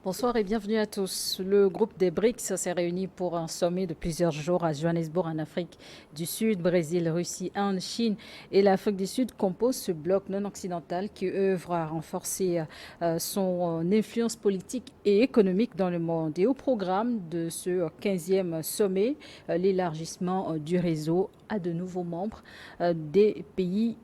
Bonsoir et bienvenue à tous. Le groupe des BRICS s'est réuni pour un sommet de plusieurs jours à Johannesburg en Afrique du Sud. Brésil, Russie, Inde, Chine et l'Afrique du Sud composent ce bloc non occidental qui œuvre à renforcer son influence politique et économique dans le monde. Et au programme de ce 15e sommet, l'élargissement du réseau à de nouveaux membres des pays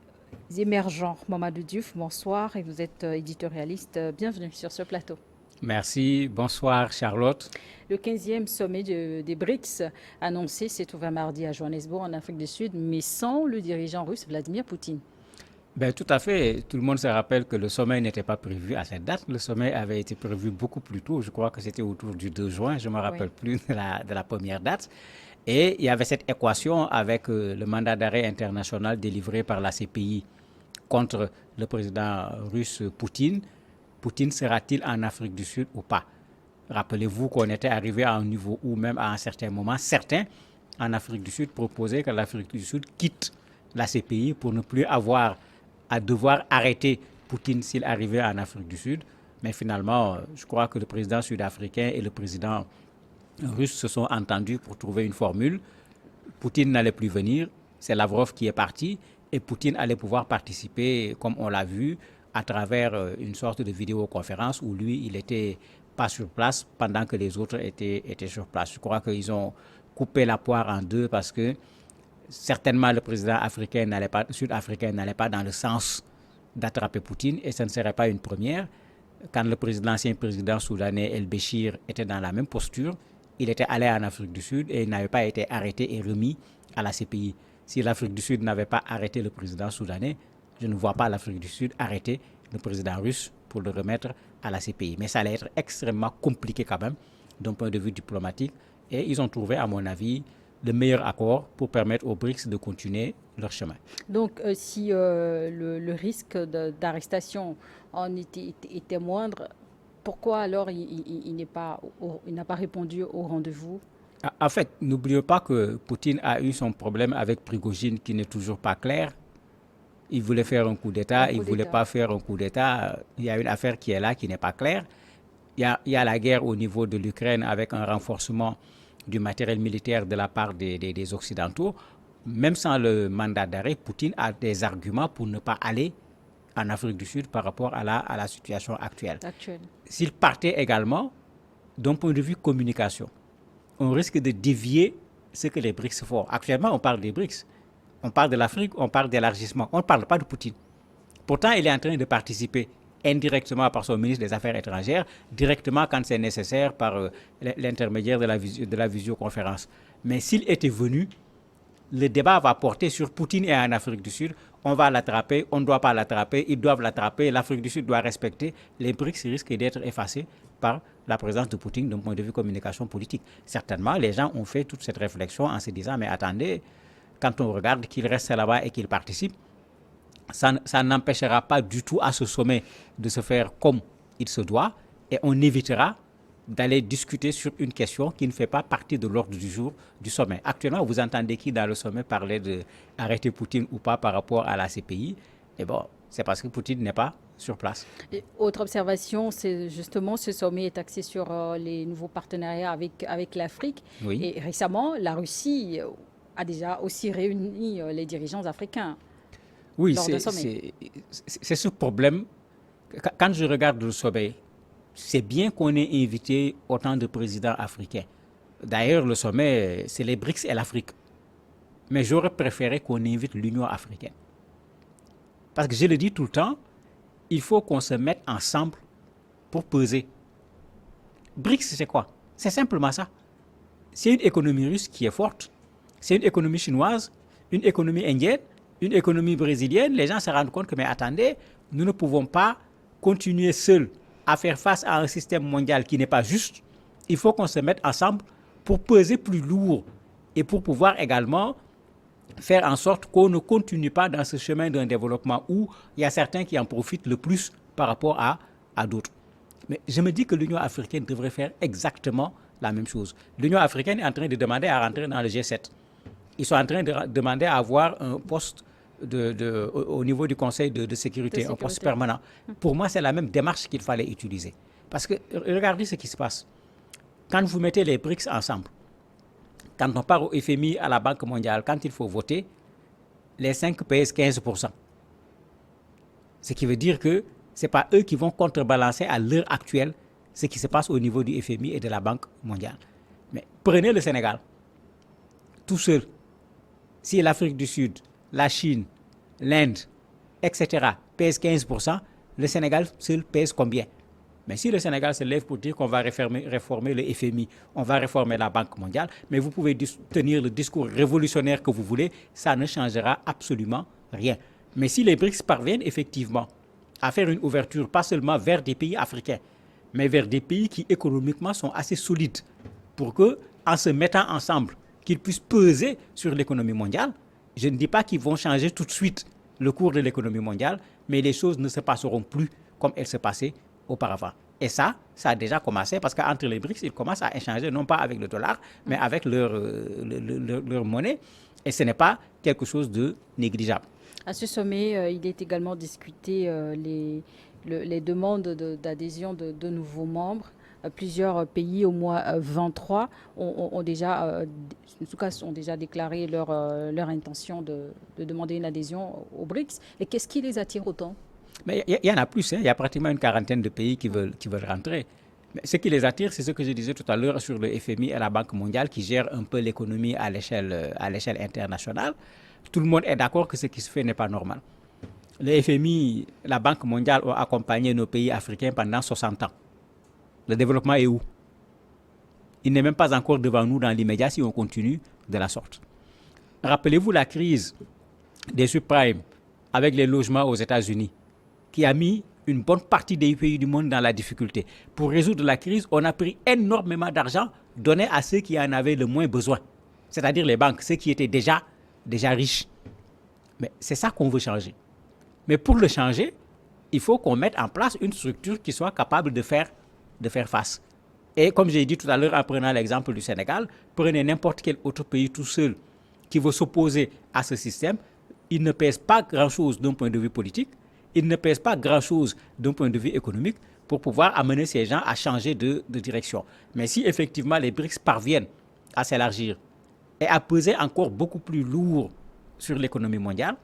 émergents. Mamadou Diouf, bonsoir et vous êtes éditorialiste. Bienvenue sur ce plateau. Merci, bonsoir Charlotte. Le 15e sommet des BRICS annoncé s'est ouvert mardi à Johannesburg en Afrique du Sud, mais sans le dirigeant russe Vladimir Poutine. Tout à fait, tout le monde se rappelle que le sommet n'était pas prévu à cette date. Le sommet avait été prévu beaucoup plus tôt, je crois que c'était autour du 2 juin, je ne me Oui. rappelle plus de la première date. Et il y avait cette équation avec le mandat d'arrêt international délivré par la CPI contre le président russe Poutine. Poutine sera-t-il en Afrique du Sud ou pas? Rappelez-vous qu'on était arrivé à un niveau où même à un certain moment, certains en Afrique du Sud proposaient que l'Afrique du Sud quitte la CPI pour ne plus avoir à devoir arrêter Poutine s'il arrivait en Afrique du Sud. Mais finalement, je crois que le président sud-africain et le président russe se sont entendus pour trouver une formule. Poutine n'allait plus venir, c'est Lavrov qui est parti et Poutine allait pouvoir participer, comme on l'a vu, à travers une sorte de vidéoconférence où lui, il n'était pas sur place pendant que les autres étaient sur place. Je crois qu'ils ont coupé la poire en deux parce que certainement le président sud-africain n'allait pas dans le sens d'attraper Poutine et ce ne serait pas une première. Quand l'ancien président soudanais El-Béchir était dans la même posture, il était allé en Afrique du Sud et il n'avait pas été arrêté et remis à la CPI. Si l'Afrique du Sud n'avait pas arrêté le président soudanais, je ne vois pas l'Afrique du Sud arrêter le président russe pour le remettre à la CPI. Mais ça allait être extrêmement compliqué quand même d'un point de vue diplomatique. Et ils ont trouvé, à mon avis, le meilleur accord pour permettre aux BRICS de continuer leur chemin. Donc, si le risque d'arrestation était moindre, pourquoi alors il n'a pas répondu au rendez-vous? En fait, n'oublions pas que Poutine a eu son problème avec Prigogine qui n'est toujours pas clair. Il voulait faire un coup Un d'État, il coup ne voulait d'État. pas faire un coup d'État. Il y a une affaire qui est là, qui n'est pas claire. Il y a la guerre au niveau de l'Ukraine avec un renforcement du matériel militaire de la part des Occidentaux. Même sans le mandat d'arrêt, Poutine a des arguments pour ne pas aller en Afrique du Sud par rapport à la situation actuelle. Actuel. S'il partait également, d'un point de vue communication, on risque de dévier ce que les BRICS font. Actuellement, on parle des BRICS. On parle de l'Afrique, on parle d'élargissement. On ne parle pas de Poutine. Pourtant, il est en train de participer indirectement par son ministre des Affaires étrangères, directement quand c'est nécessaire par l'intermédiaire de la visioconférence. Mais s'il était venu, le débat va porter sur Poutine et en Afrique du Sud. On va l'attraper, on ne doit pas l'attraper, ils doivent l'attraper, l'Afrique du Sud doit respecter. Les BRICS risquent d'être effacés par la présence de Poutine d'un point de vue communication politique. Certainement, les gens ont fait toute cette réflexion en se disant, mais attendez, quand on regarde qu'il reste là-bas et qu'il participe, ça n'empêchera pas du tout à ce sommet de se faire comme il se doit et on évitera d'aller discuter sur une question qui ne fait pas partie de l'ordre du jour du sommet. Actuellement, vous entendez qui dans le sommet parler d'arrêter Poutine ou pas par rapport à la CPI? Et bon, c'est parce que Poutine n'est pas sur place. Et autre observation, c'est justement ce sommet est axé sur les nouveaux partenariats avec l'Afrique. Oui. Et récemment, la Russie a déjà aussi réuni les dirigeants africains Oui, lors d'un sommet. c'est ce problème. Quand je regarde le sommet, c'est bien qu'on ait invité autant de présidents africains. D'ailleurs, le sommet, c'est les BRICS et l'Afrique. Mais j'aurais préféré qu'on invite l'Union africaine. Parce que je le dis tout le temps, il faut qu'on se mette ensemble pour peser. BRICS, c'est quoi? C'est simplement ça. C'est une économie russe qui est forte. C'est une économie chinoise, une économie indienne, une économie brésilienne. Les gens se rendent compte que, mais attendez, nous ne pouvons pas continuer seuls à faire face à un système mondial qui n'est pas juste. Il faut qu'on se mette ensemble pour peser plus lourd et pour pouvoir également faire en sorte qu'on ne continue pas dans ce chemin d'un développement où il y a certains qui en profitent le plus par rapport à d'autres. Mais je me dis que l'Union africaine devrait faire exactement la même chose. L'Union africaine est en train de demander à rentrer dans le G7. Ils sont en train de demander à avoir un poste au niveau du Conseil de De sécurité, un poste sécurité. permanent. Pour moi, c'est la même démarche qu'il fallait utiliser. Parce que regardez ce qui se passe. Quand vous mettez les BRICS ensemble, quand on part au FMI, à la Banque mondiale, quand il faut voter, les 5 pèsent 15%. Ce qui veut dire que ce n'est pas eux qui vont contrebalancer à l'heure actuelle ce qui se passe au niveau du FMI et de la Banque mondiale. Mais prenez le Sénégal, tout seul. Si l'Afrique du Sud, la Chine, l'Inde, etc. pèsent 15%, le Sénégal seul pèse combien? Mais si le Sénégal se lève pour dire qu'on va réformer le FMI, on va réformer la Banque mondiale, mais vous pouvez tenir le discours révolutionnaire que vous voulez, ça ne changera absolument rien. Mais si les BRICS parviennent effectivement à faire une ouverture, pas seulement vers des pays africains, mais vers des pays qui économiquement sont assez solides, pour que, en se mettant ensemble, qu'ils puissent peser sur l'économie mondiale, je ne dis pas qu'ils vont changer tout de suite le cours de l'économie mondiale, mais les choses ne se passeront plus comme elles se passaient auparavant. Et ça a déjà commencé parce qu'entre les BRICS, ils commencent à échanger non pas avec le dollar, mais avec leur monnaie. Et ce n'est pas quelque chose de négligeable. À ce sommet, il est également discuté les demandes d'adhésion de nouveaux membres. Plusieurs pays, au moins 23, ont déjà, en tout cas, ont déjà déclaré leur intention de demander une adhésion aux BRICS. Et qu'est-ce qui les attire autant? Mais il y en a plus, hein. Il y a pratiquement une quarantaine de pays qui veulent rentrer. Mais ce qui les attire, c'est ce que je disais tout à l'heure sur le FMI et la Banque mondiale qui gèrent un peu l'économie à l'échelle internationale. Tout le monde est d'accord que ce qui se fait n'est pas normal. Le FMI, la Banque mondiale ont accompagné nos pays africains pendant 60 ans. Le développement est où? Il n'est même pas encore devant nous dans l'immédiat si on continue de la sorte. Rappelez-vous la crise des subprimes avec les logements aux États-Unis qui a mis une bonne partie des pays du monde dans la difficulté. Pour résoudre la crise, on a pris énormément d'argent donné à ceux qui en avaient le moins besoin, c'est-à-dire les banques, ceux qui étaient déjà riches. Mais c'est ça qu'on veut changer. Mais pour le changer, il faut qu'on mette en place une structure qui soit capable de faire face. Et comme j'ai dit tout à l'heure en prenant l'exemple du Sénégal, prenez n'importe quel autre pays tout seul qui veut s'opposer à ce système, il ne pèse pas grand-chose d'un point de vue politique, il ne pèse pas grand-chose d'un point de vue économique pour pouvoir amener ces gens à changer de direction. Mais si effectivement les BRICS parviennent à s'élargir et à peser encore beaucoup plus lourd sur l'économie mondiale,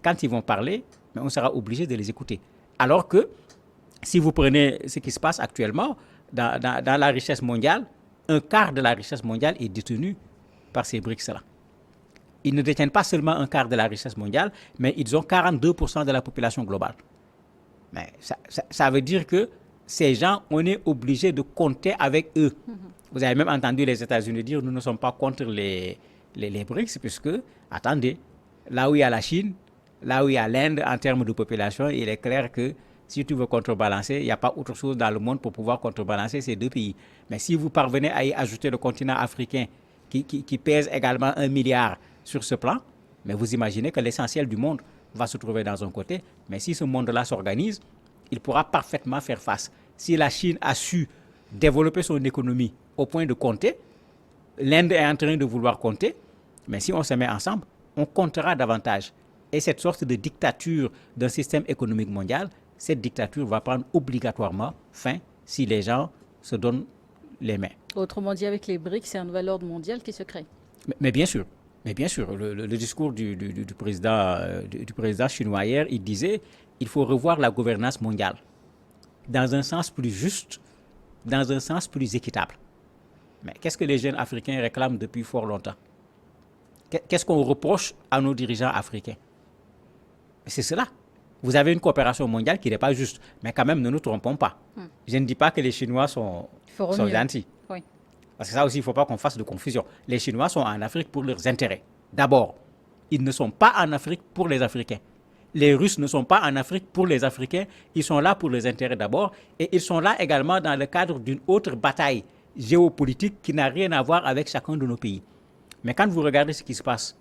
quand ils vont parler, on sera obligé de les écouter. Alors que si vous prenez ce qui se passe actuellement dans la richesse mondiale, un quart de la richesse mondiale est détenu par ces BRICS-là. Ils ne détiennent pas seulement un quart de la richesse mondiale, mais ils ont 42% de la population globale. Mais ça veut dire que ces gens, on est obligé de compter avec eux. Vous avez même entendu les États-Unis dire nous ne sommes pas contre les BRICS, puisque, attendez, là où il y a la Chine, là où il y a l'Inde en termes de population, il est clair que si tu veux contrebalancer, il n'y a pas autre chose dans le monde pour pouvoir contrebalancer ces deux pays. Mais si vous parvenez à y ajouter le continent africain qui pèse également 1 milliard sur ce plan, mais vous imaginez que l'essentiel du monde va se trouver dans un côté. Mais si ce monde-là s'organise, il pourra parfaitement faire face. Si la Chine a su développer son économie au point de compter, l'Inde est en train de vouloir compter, mais si on se met ensemble, on comptera davantage. Et cette sorte de dictature d'un système économique mondial, cette dictature va prendre obligatoirement fin si les gens se donnent les mains. Autrement dit, avec les BRICS, c'est un nouvel ordre mondial qui se crée. Mais bien sûr. Mais bien sûr, le discours du président chinois hier, il disait il faut revoir la gouvernance mondiale dans un sens plus juste, dans un sens plus équitable. Mais qu'est-ce que les jeunes Africains réclament depuis fort longtemps? Qu'est-ce qu'on reproche à nos dirigeants africains? C'est cela. Vous avez une coopération mondiale qui n'est pas juste. Mais quand même, ne nous trompons pas. Je ne dis pas que les Chinois sont gentils. Oui. Parce que ça aussi, il ne faut pas qu'on fasse de confusion. Les Chinois sont en Afrique pour leurs intérêts. D'abord, ils ne sont pas en Afrique pour les Africains. Les Russes ne sont pas en Afrique pour les Africains. Ils sont là pour les intérêts d'abord. Et ils sont là également dans le cadre d'une autre bataille géopolitique qui n'a rien à voir avec chacun de nos pays. Mais quand vous regardez ce qui se passe,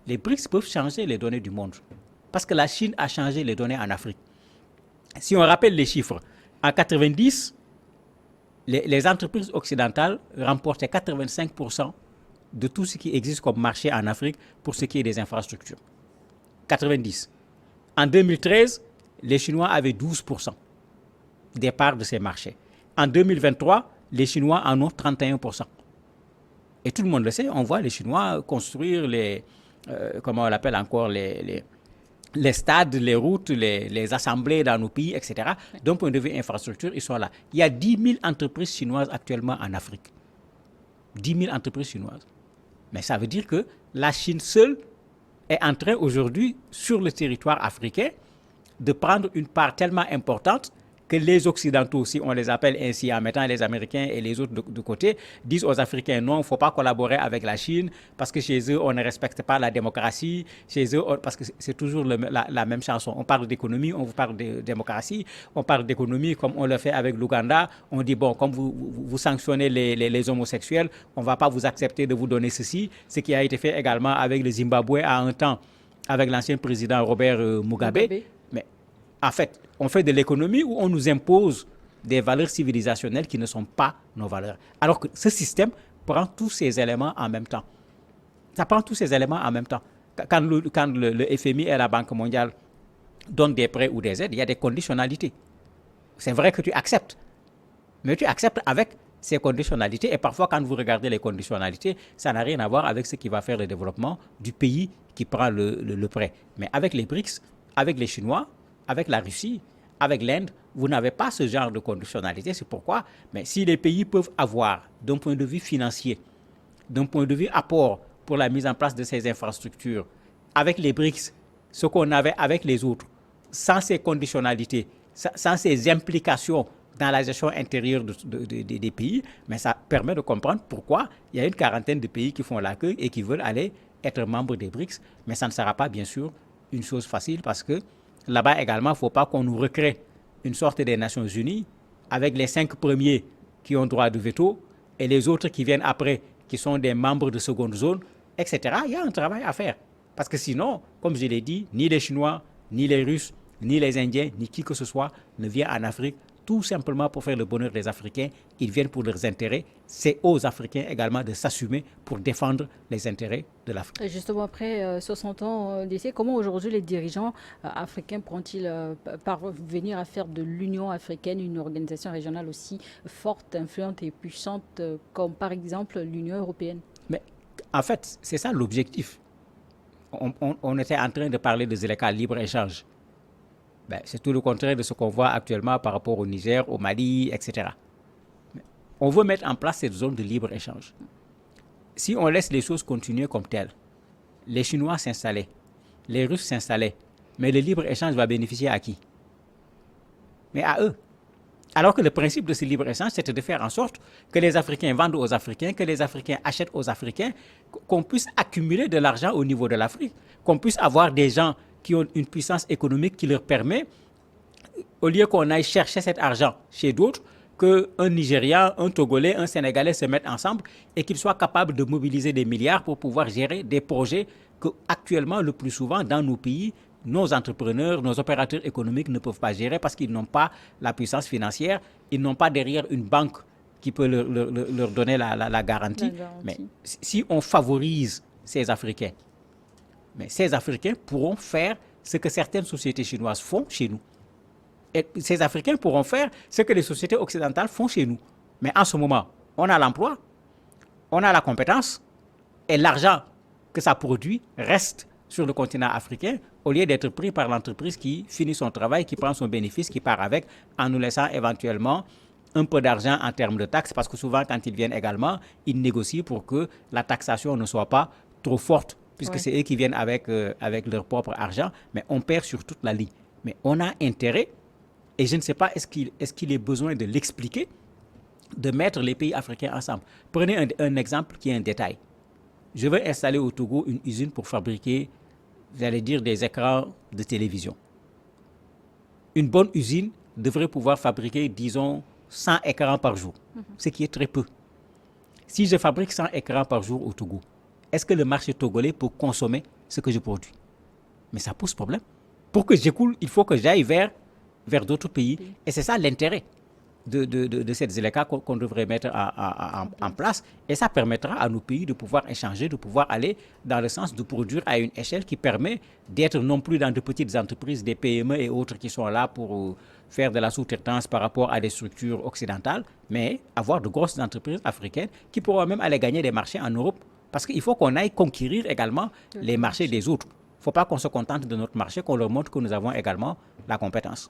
les BRICS peuvent changer les données du monde. Parce que la Chine a changé les données en Afrique. Si on rappelle les chiffres, en 90, les entreprises occidentales remportaient 85% de tout ce qui existe comme marché en Afrique pour ce qui est des infrastructures. 90. En 2013, les Chinois avaient 12% des parts de ces marchés. En 2023, les Chinois en ont 31%. Et tout le monde le sait, on voit les Chinois construire comment on l'appelle encore, les stades, les routes, les assemblées dans nos pays, etc. D'un point de vue infrastructure, ils sont là. Il y a 10 000 entreprises chinoises actuellement en Afrique. 10 000 entreprises chinoises. Mais ça veut dire que la Chine seule est en train aujourd'hui, sur le territoire africain, de prendre une part tellement importante que les Occidentaux, si on les appelle ainsi en mettant les Américains et les autres de côté, disent aux Africains non, il ne faut pas collaborer avec la Chine parce que chez eux, on ne respecte pas la démocratie. Chez eux, parce que c'est toujours la même chanson. On parle d'économie, on vous parle de démocratie. On parle d'économie comme on le fait avec l'Ouganda. On dit, bon, comme vous sanctionnez les homosexuels, on ne va pas vous accepter de vous donner ceci. Ce qui a été fait également avec le Zimbabwe à un temps, avec l'ancien président Robert Mugabe. Mais en fait, on fait de l'économie où on nous impose des valeurs civilisationnelles qui ne sont pas nos valeurs. Alors que ce système prend tous ces éléments en même temps. Ça prend tous ces éléments en même temps. Quand le FMI et la Banque mondiale donnent des prêts ou des aides, il y a des conditionnalités. C'est vrai que tu acceptes, mais tu acceptes avec ces conditionnalités. Et parfois, quand vous regardez les conditionnalités, ça n'a rien à voir avec ce qui va faire le développement du pays qui prend le prêt. Mais avec les BRICS, avec les Chinois, avec la Russie, avec l'Inde, vous n'avez pas ce genre de conditionnalité. C'est pourquoi, mais si les pays peuvent avoir, d'un point de vue financier, d'un point de vue apport pour la mise en place de ces infrastructures, avec les BRICS, ce qu'on avait avec les autres, sans ces conditionnalités, sans ces implications dans la gestion intérieure des pays, mais ça permet de comprendre pourquoi il y a une quarantaine de pays qui font la queue et qui veulent aller être membres des BRICS. Mais ça ne sera pas, bien sûr, une chose facile parce que là-bas également, il ne faut pas qu'on nous recrée une sorte des Nations Unies avec les 5 premiers qui ont droit de veto et les autres qui viennent après, qui sont des membres de seconde zone, etc. Il y a un travail à faire. Parce que sinon, comme je l'ai dit, ni les Chinois, ni les Russes, ni les Indiens, ni qui que ce soit ne vient en Afrique tout simplement pour faire le bonheur des Africains. Ils viennent pour leurs intérêts. C'est aux Africains également de s'assumer pour défendre les intérêts de l'Afrique. Justement, après 60 ans d'essai, comment aujourd'hui les dirigeants africains pourront-ils parvenir à faire de l'Union africaine une organisation régionale aussi forte, influente et puissante comme par exemple l'Union européenne? Mais en fait, c'est ça l'objectif. On était en train de parler de Zeleka, libre-échange. Ben, c'est tout le contraire de ce qu'on voit actuellement par rapport au Niger, au Mali, etc. On veut mettre en place cette zone de libre-échange. Si on laisse les choses continuer comme telles, les Chinois s'installaient, les Russes s'installaient, mais le libre-échange va bénéficier à qui? Mais à eux. Alors que le principe de ce libre-échange, c'était de faire en sorte que les Africains vendent aux Africains, que les Africains achètent aux Africains, qu'on puisse accumuler de l'argent au niveau de l'Afrique, qu'on puisse avoir des gens qui ont une puissance économique qui leur permet, au lieu qu'on aille chercher cet argent chez d'autres, qu'un Nigérian, un Togolais, un Sénégalais se mettent ensemble et qu'ils soient capables de mobiliser des milliards pour pouvoir gérer des projets que actuellement, le plus souvent, dans nos pays, nos entrepreneurs, nos opérateurs économiques ne peuvent pas gérer parce qu'ils n'ont pas la puissance financière, ils n'ont pas derrière une banque qui peut leur donner la garantie. Mais si on favorise ces Africains, mais ces Africains pourront faire ce que certaines sociétés chinoises font chez nous. Et ces Africains pourront faire ce que les sociétés occidentales font chez nous. Mais en ce moment, on a l'emploi, on a la compétence, et l'argent que ça produit reste sur le continent africain, au lieu d'être pris par l'entreprise qui finit son travail, qui prend son bénéfice, qui part avec, en nous laissant éventuellement un peu d'argent en termes de taxes, parce que souvent, quand ils viennent également, ils négocient pour que la taxation ne soit pas trop forte, puisque c'est eux qui viennent avec leur propre argent, mais on perd sur toute la ligne. Mais on a intérêt, et je ne sais pas, est-ce qu'il est besoin de l'expliquer, de mettre les pays africains ensemble. Prenez un exemple qui est un détail. Je veux installer au Togo une usine pour fabriquer, j'allais dire, des écrans de télévision. Une bonne usine devrait pouvoir fabriquer, disons, 100 écrans par jour, ce qui est très peu. Si je fabrique 100 écrans par jour au Togo, est-ce que le marché togolais peut consommer ce que je produis? Mais ça pose problème. Pour que j'écoule, il faut que j'aille vers d'autres pays. Et c'est ça l'intérêt. de cette ZLECA qu'on devrait mettre en place. Et ça permettra à nos pays de pouvoir échanger, de pouvoir aller dans le sens de produire à une échelle qui permet d'être non plus dans de petites entreprises, des PME et autres qui sont là pour faire de la sous-traitance par rapport à des structures occidentales, mais avoir de grosses entreprises africaines qui pourront même aller gagner des marchés en Europe. Parce qu'il faut qu'on aille conquérir également les marchés des autres. Il ne faut pas qu'on se contente de notre marché, qu'on leur montre que nous avons également la compétence.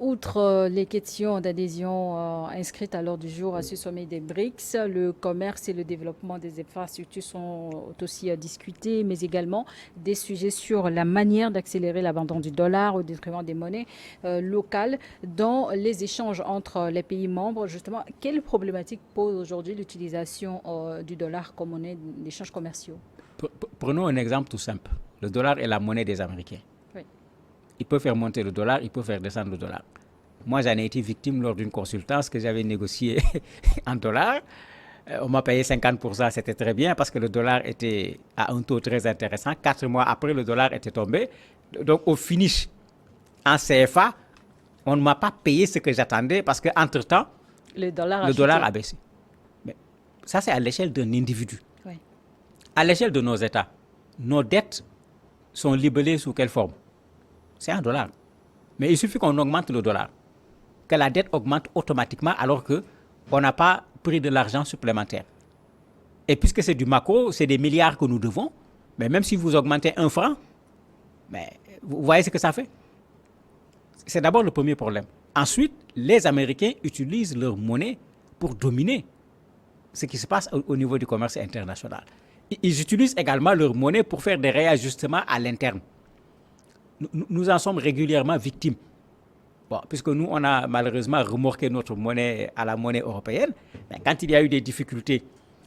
Outre les questions d'adhésion inscrites à l'ordre du jour à ce sommet des BRICS, le commerce et le développement des infrastructures sont aussi discutés, mais également des sujets sur la manière d'accélérer l'abandon du dollar au détriment des monnaies locales dans les échanges entre les pays membres. Justement, quelles problématiques pose aujourd'hui l'utilisation du dollar comme monnaie d'échanges commerciaux? Prenons un exemple tout simple. Le dollar est la monnaie des Américains. Il peut faire monter le dollar, il peut faire descendre le dollar. Moi, j'en ai été victime lors d'une consultance que j'avais négociée en dollars. On m'a payé 50%, c'était très bien parce que le dollar était à un taux très intéressant. 4 mois après, le dollar était tombé. Donc, au finish, en CFA, on ne m'a pas payé ce que j'attendais parce qu'entre-temps, le dollar a baissé. Mais ça, c'est à l'échelle d'un individu. Oui. À l'échelle de nos États, nos dettes sont libellées sous quelle forme? C'est un dollar. Mais il suffit qu'on augmente le dollar, que la dette augmente automatiquement alors qu'on n'a pas pris de l'argent supplémentaire. Et puisque c'est du macro, c'est des milliards que nous devons, mais même si vous augmentez 1 franc, mais vous voyez ce que ça fait? C'est d'abord le premier problème. Ensuite, les Américains utilisent leur monnaie pour dominer ce qui se passe au niveau du commerce international. Ils utilisent également leur monnaie pour faire des réajustements à l'interne. Nous en sommes régulièrement victimes. Bon, puisque nous, on a malheureusement remorqué notre monnaie à la monnaie européenne. Mais quand il y a eu des difficultés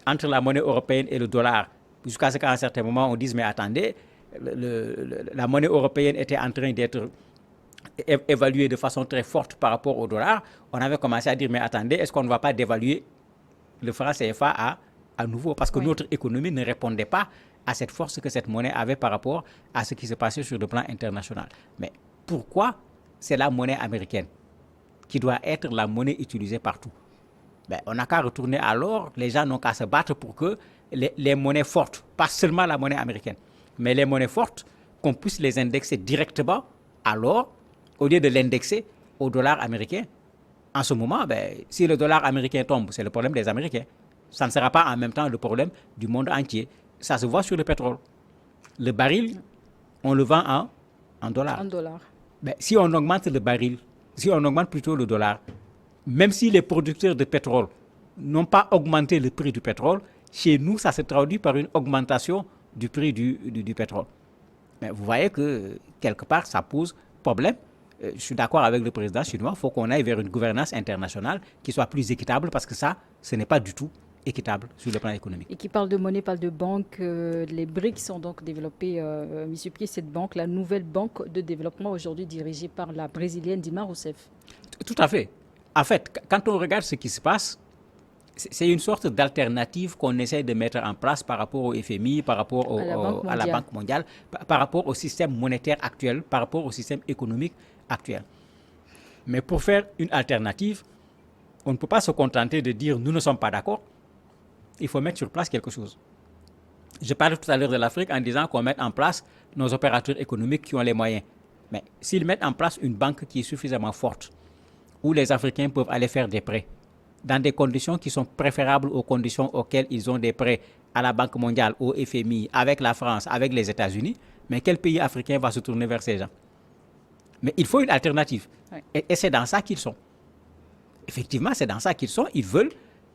entre la monnaie européenne et le dollar, jusqu'à ce qu'à un certain moment, on dise, mais attendez, la monnaie européenne était en train d'être évaluée de façon très forte par rapport au dollar, on avait commencé à dire, mais attendez, est-ce qu'on ne va pas dévaluer le franc CFA à nouveau? Parce que notre économie ne répondait pas à cette force que cette monnaie avait par rapport à ce qui se passait sur le plan international. Mais pourquoi c'est la monnaie américaine qui doit être la monnaie utilisée partout? On n'a qu'à retourner à l'or, les gens n'ont qu'à se battre pour que les monnaies fortes, pas seulement la monnaie américaine, mais les monnaies fortes, qu'on puisse les indexer directement à l'or au lieu de l'indexer au dollar américain. En ce moment, si le dollar américain tombe, c'est le problème des Américains. Ça ne sera pas en même temps le problème du monde entier. Ça se voit sur le pétrole. Le baril, on le vend en dollars. En dollars. Si on augmente le baril, si on augmente plutôt le dollar, même si les producteurs de pétrole n'ont pas augmenté le prix du pétrole, chez nous, ça se traduit par une augmentation du prix du pétrole. Mais vous voyez que, quelque part, ça pose problème. Je suis d'accord avec le président chinois, il faut qu'on aille vers une gouvernance internationale qui soit plus équitable parce que ça, ce n'est pas du tout équitable sur le plan économique. Et qui parle de monnaie, parle de banque. Les BRICS sont donc développés, M. Pri, cette banque, la nouvelle banque de développement aujourd'hui dirigée par la brésilienne Dilma Rousseff. Tout à fait. En fait, quand on regarde ce qui se passe, c'est une sorte d'alternative qu'on essaie de mettre en place par rapport au FMI, par rapport à la Banque mondiale, par rapport au système monétaire actuel, par rapport au système économique actuel. Mais pour faire une alternative, on ne peut pas se contenter de dire nous ne sommes pas d'accord. Il faut mettre sur place quelque chose. Je parlais tout à l'heure de l'Afrique en disant qu'on mette en place nos opérateurs économiques qui ont les moyens. Mais s'ils mettent en place une banque qui est suffisamment forte, où les Africains peuvent aller faire des prêts, dans des conditions qui sont préférables aux conditions auxquelles ils ont des prêts à la Banque mondiale, au FMI, avec la France, avec les États-Unis, mais quel pays africain va se tourner vers ces gens? Mais il faut une alternative. Oui. Et c'est dans ça qu'ils sont. Effectivement, c'est dans ça qu'ils sont. Ils veulent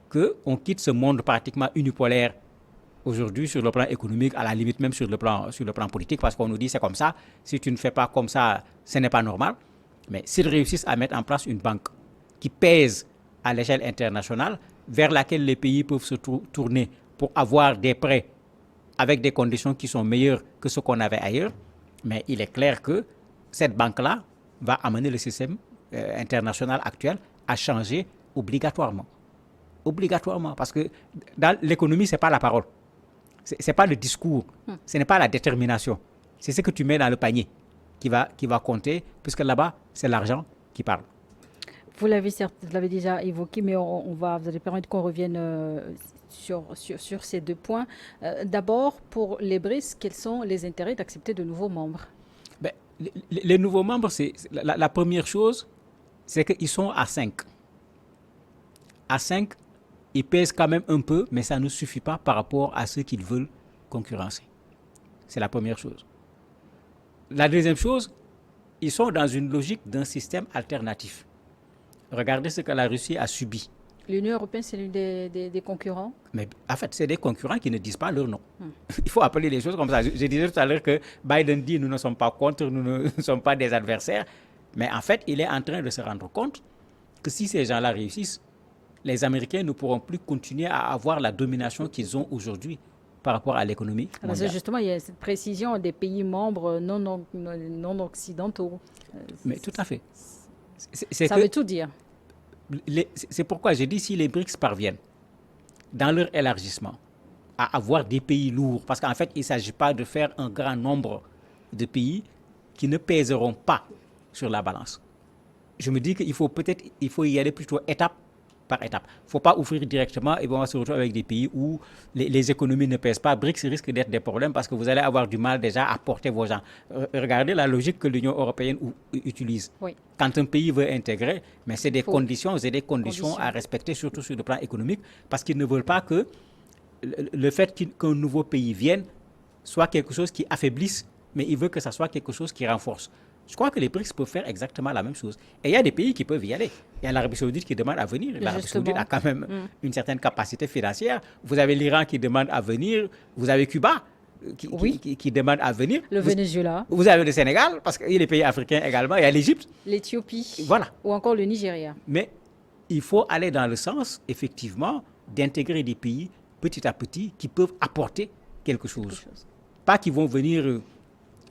qu'on quitte ce monde pratiquement unipolaire aujourd'hui sur le plan économique, à la limite même sur le plan politique, parce qu'on nous dit c'est comme ça. Si tu ne fais pas comme ça, ce n'est pas normal. Mais s'ils réussissent à mettre en place une banque qui pèse à l'échelle internationale, vers laquelle les pays peuvent se tourner pour avoir des prêts avec des conditions qui sont meilleures que ce qu'on avait ailleurs, mais il est clair que cette banque-là va amener le système international actuel à changer obligatoirement. Obligatoirement, parce que dans l'économie, ce n'est pas la parole, ce n'est pas le discours, ce n'est pas la détermination, c'est ce que tu mets dans le panier qui va compter, puisque là-bas, c'est l'argent qui parle. Vous l'avez déjà évoqué, mais vous allez permettre qu'on revienne sur ces deux points. D'abord, pour les BRICS, quels sont les intérêts d'accepter de nouveaux membres? Ben, les nouveaux membres, c'est la première chose, c'est qu'ils sont à 5. À 5, ils pèsent quand même un peu, mais ça ne suffit pas par rapport à ceux qu'ils veulent concurrencer. C'est la première chose. La deuxième chose, ils sont dans une logique d'un système alternatif. Regardez ce que la Russie a subi. L'Union européenne, c'est l'une des concurrents? Mais en fait, c'est des concurrents qui ne disent pas leur nom. Il faut appeler les choses comme ça. Je disais tout à l'heure que Biden dit nous ne sommes pas contre, nous ne sommes pas des adversaires. Mais en fait, il est en train de se rendre compte que si ces gens-là réussissent, les Américains ne pourront plus continuer à avoir la domination qu'ils ont aujourd'hui par rapport à l'économie mondiale. Justement, il y a cette précision des pays membres non occidentaux. Mais tout à fait. Ça veut tout dire. C'est pourquoi j'ai dit si les BRICS parviennent dans leur élargissement à avoir des pays lourds, parce qu'en fait, il ne s'agit pas de faire un grand nombre de pays qui ne pèseront pas sur la balance. Je me dis qu'il faut y aller plutôt étape par étape. Il ne faut pas ouvrir directement et on va se retrouver avec des pays où les économies ne pèsent pas. BRICS risque d'être des problèmes parce que vous allez avoir du mal déjà à porter vos gens. Regardez la logique que l'Union européenne utilise. Oui. Quand un pays veut intégrer, mais c'est des conditions à respecter, surtout sur le plan économique, parce qu'ils ne veulent pas que le fait qu'un nouveau pays vienne soit quelque chose qui affaiblisse, mais ils veulent que ça soit quelque chose qui renforce. Je crois que les BRICS peuvent faire exactement la même chose. Et il y a des pays qui peuvent y aller. Il y a l'Arabie Saoudite qui demande à venir. L'Arabie Saoudite a quand même une certaine capacité financière. Vous avez l'Iran qui demande à venir. Vous avez Cuba qui demande à venir. Le Venezuela. Vous avez le Sénégal, parce qu'il y a les pays africains également. Il y a l'Égypte. L'Éthiopie. Voilà. Ou encore le Nigeria. Mais il faut aller dans le sens, effectivement, d'intégrer des pays petit à petit qui peuvent apporter quelque chose. Pas qui vont venir...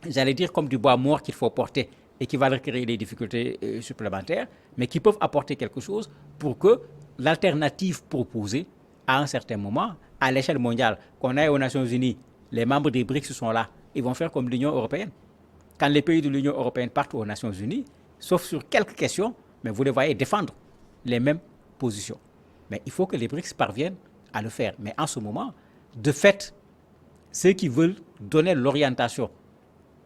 j'allais dire comme du bois mort qu'il faut porter et qui va leur créer des difficultés supplémentaires, mais qui peuvent apporter quelque chose pour que l'alternative proposée à un certain moment, à l'échelle mondiale, qu'on aille aux Nations Unies, les membres des BRICS sont là, ils vont faire comme l'Union européenne. Quand les pays de l'Union européenne partent aux Nations Unies, sauf sur quelques questions, mais vous les voyez défendre les mêmes positions. Mais il faut que les BRICS parviennent à le faire. Mais en ce moment, de fait, ceux qui veulent donner l'orientation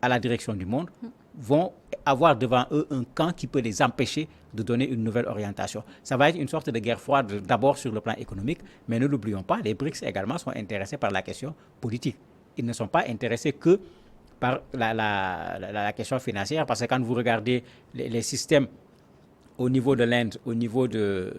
à la direction du monde, vont avoir devant eux un camp qui peut les empêcher de donner une nouvelle orientation. Ça va être une sorte de guerre froide d'abord sur le plan économique, mais ne l'oublions pas, les BRICS également sont intéressés par la question politique. Ils ne sont pas intéressés que par la question financière, parce que quand vous regardez les systèmes au niveau de l'Inde, au niveau de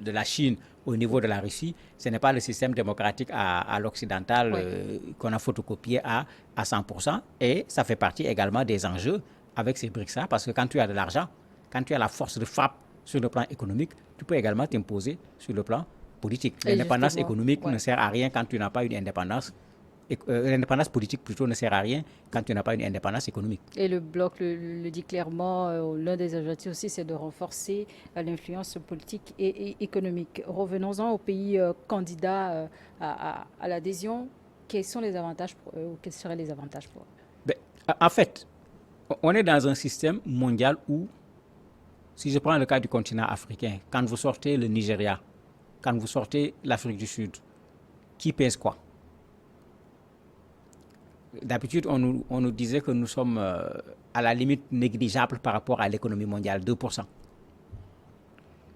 la Chine, au niveau de la Russie, ce n'est pas le système démocratique à l'occidental qu'on a photocopié à 100%. Et ça fait partie également des enjeux avec ces BRICS-là, parce que quand tu as de l'argent, quand tu as la force de frappe sur le plan économique, tu peux également t'imposer sur le plan politique. L'indépendance économique ne sert à rien quand tu n'as pas une indépendance. L'indépendance politique plutôt ne sert à rien quand tu n'as pas une indépendance économique. Et le bloc le dit clairement, l'un des objectifs aussi, c'est de renforcer l'influence politique et économique. Revenons-en aux pays candidats à l'adhésion. Quels sont les avantages pour eux, ou quels seraient les avantages pour eux? En fait, on est dans un système mondial où, si je prends le cas du continent africain, quand vous sortez le Nigeria, quand vous sortez l'Afrique du Sud, qui pèse quoi? D'habitude, on nous disait que nous sommes à la limite négligeable par rapport à l'économie mondiale, 2%.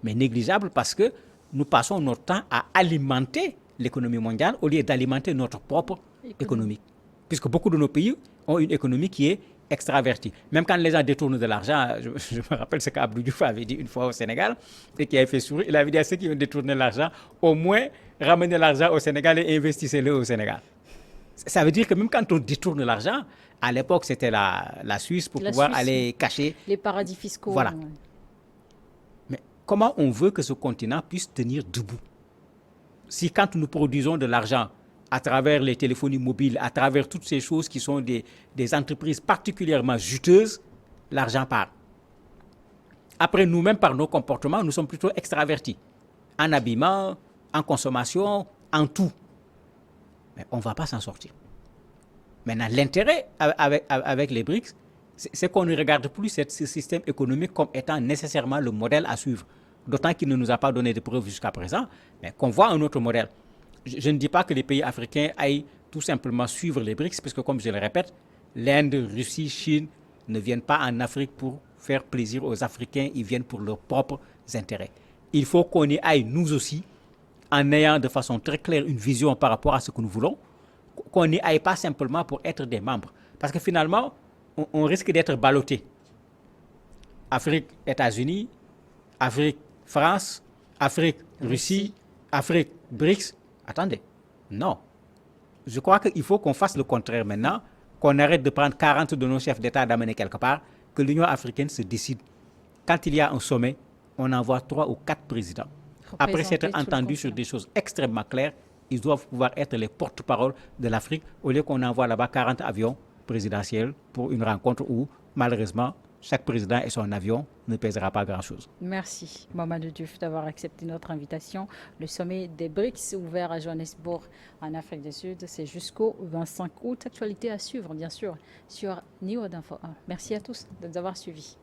Mais négligeable parce que nous passons notre temps à alimenter l'économie mondiale au lieu d'alimenter notre propre économie. Puisque beaucoup de nos pays ont une économie qui est extravertie. Même quand les gens détournent de l'argent, je me rappelle ce qu'Abdou Diouf avait dit une fois au Sénégal et qui avait fait sourire. Il avait dit à ceux qui ont détourné l'argent, au moins ramenez l'argent au Sénégal et investissez-le au Sénégal. Ça veut dire que même quand on détourne l'argent, à l'époque c'était la Suisse pour pouvoir aller cacher les paradis fiscaux. Voilà. Ouais. Mais comment on veut que ce continent puisse tenir debout? Si quand nous produisons de l'argent à travers les téléphonies mobiles, à travers toutes ces choses qui sont des entreprises particulièrement juteuses, l'argent part. Après, nous-mêmes, par nos comportements, nous sommes plutôt extravertis. En habillement, en consommation, en tout. Mais on ne va pas s'en sortir. Maintenant, l'intérêt avec les BRICS, c'est qu'on ne regarde plus ce système économique comme étant nécessairement le modèle à suivre. d'autant qu'il ne nous a pas donné de preuves jusqu'à présent, mais qu'on voit un autre modèle. Je ne dis pas que les pays africains aillent tout simplement suivre les BRICS, parce que comme je le répète, l'Inde, Russie, Chine ne viennent pas en Afrique pour faire plaisir aux Africains, ils viennent pour leurs propres intérêts. Il faut qu'on y aille nous aussi, en ayant de façon très claire une vision par rapport à ce que nous voulons, qu'on n'y aille pas simplement pour être des membres. Parce que finalement, on risque d'être ballotté. Afrique, États-Unis, Afrique, France, Afrique, Russie, Afrique, BRICS. Attendez, non. Je crois qu'il faut qu'on fasse le contraire maintenant, qu'on arrête de prendre 40 de nos chefs d'État d'amener quelque part, que l'Union africaine se décide. Quand il y a un sommet, on envoie 3 ou 4 présidents. Après s'être entendus sur des choses extrêmement claires, ils doivent pouvoir être les porte-parole de l'Afrique au lieu qu'on envoie là-bas 40 avions présidentiels pour une rencontre où, malheureusement, chaque président et son avion ne pèsera pas grand-chose. Merci, Mamadou Diouf, d'avoir accepté notre invitation. Le sommet des BRICS ouvert à Johannesburg, en Afrique du Sud, c'est jusqu'au 25 août. Actualité à suivre, bien sûr, sur NIO d'Info 1. Merci à tous de nous avoir suivis.